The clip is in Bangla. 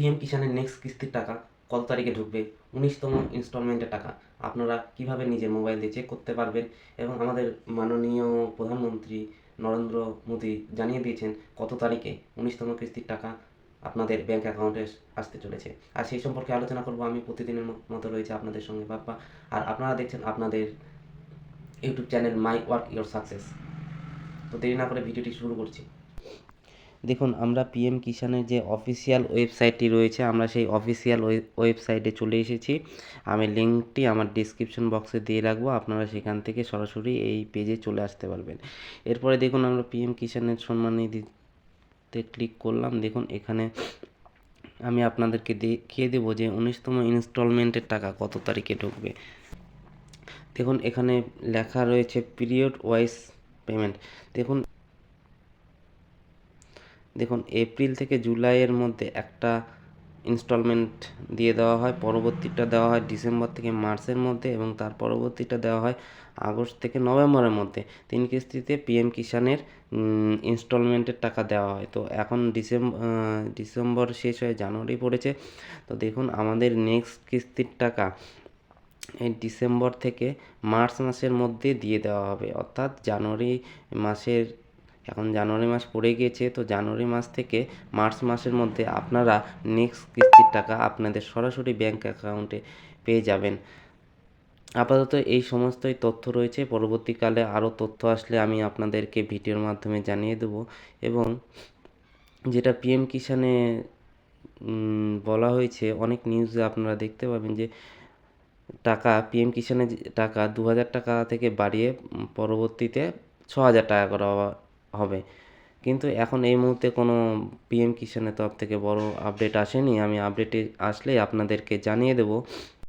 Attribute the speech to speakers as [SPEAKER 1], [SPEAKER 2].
[SPEAKER 1] পিএম কিষাণের নেক্সট কিস্তির টাকা কত তারিখে ঢুকবে, 19তম ইনস্টলমেন্টের টাকা আপনারা কিভাবে নিজের মোবাইল দিয়ে চেক করতে পারবেন এবং আমাদের মাননীয় প্রধানমন্ত্রী নরেন্দ্র মোদী জানিয়ে দিয়েছেন কত তারিখে 19তম কিস্তির টাকা আপনাদের ব্যাঙ্ক অ্যাকাউন্টে আসতে চলেছে। আর সেই সম্পর্কে আলোচনা করব আমি, প্রতিদিনের মতো রয়েছে আপনাদের সঙ্গে বাপ্পা। আর আপনারা দেখছেন আপনাদের YouTube channel my work your success. তো দেরি না করে ভিডিওটি শুরু করছি। দেখুন, আমরা পিএম কিষাণের যে অফিসিয়াল ওয়েবসাইটটি রয়েছে, আমরা সেই অফিসিয়াল ওয়েবসাইটে চলে এসেছি। আমি লিঙ্কটি আমার ডিসক্রিপশন বক্সে দিয়ে রাখবো, আপনারা সেখান থেকে সরাসরি এই পেজে চলে আসতে পারবেন। এরপরে দেখুন, আমরা পিএম কিষাণের সম্মান নিধিতে ক্লিক করলাম। দেখুন, এখানে আমি আপনাদেরকে দেখিয়ে দেবো যে 19তম ইনস্টলমেন্টের টাকা কত তারিখে ঢুকবে। দেখুন, এখানে লেখা রয়েছে পিরিয়ড ওয়াইজ পেমেন্ট। দেখুন এপ্রিল থেকে জুলাইয়ের মধ্যে একটা ইনস্টলমেন্ট দিয়ে দেওয়া হয়, পরবর্তীটা দেওয়া হয় ডিসেম্বর থেকে মার্চের মধ্যে এবং তার পরবর্তীটা দেওয়া হয় আগস্ট থেকে নভেম্বরের মধ্যে। 3 কিস্তিতে পিএম কিষাণের ইনস্টলমেন্টের টাকা দেওয়া হয়। তো এখন ডিসেম্বর শেষ হয়ে জানুয়ারি পড়েছে। তো দেখুন, আমাদের নেক্সট কিস্তির টাকা এই ডিসেম্বর থেকে মার্চ মাসের মধ্যে দিয়ে দেওয়া হবে, অর্থাৎ জানুয়ারি মাসের, এখন জানুয়ারি মাস পড়ে গিয়েছে, তো জানুয়ারি মাস থেকে মার্চ মাসের মধ্যে আপনারা নেক্সট কিস্তির টাকা আপনাদের সরাসরি ব্যাঙ্ক অ্যাকাউন্টে পেয়ে যাবেন। আপাতত এই সমস্তই তথ্য রয়েছে, পরবর্তীকালে আরও তথ্য আসলে আমি আপনাদেরকে ভিডিওর মাধ্যমে জানিয়ে দেব। এবং যেটা পিএম কিষাণে বলা হয়েছে, অনেক নিউজে আপনারা দেখতে পাবেন যে টাকা পিএম কিষাণের টাকা 2000 টাকা থেকে বাড়িয়ে পরবর্তীতে 6000 টাকা করা হবে। কিন্তু এখন এই মুহূর্তে কোনো পিএম কিষাণের তরফ থেকে বড় আপডেট আসেনি। আমি আপডেটে আসলেই আপনাদেরকে জানিয়ে দেব।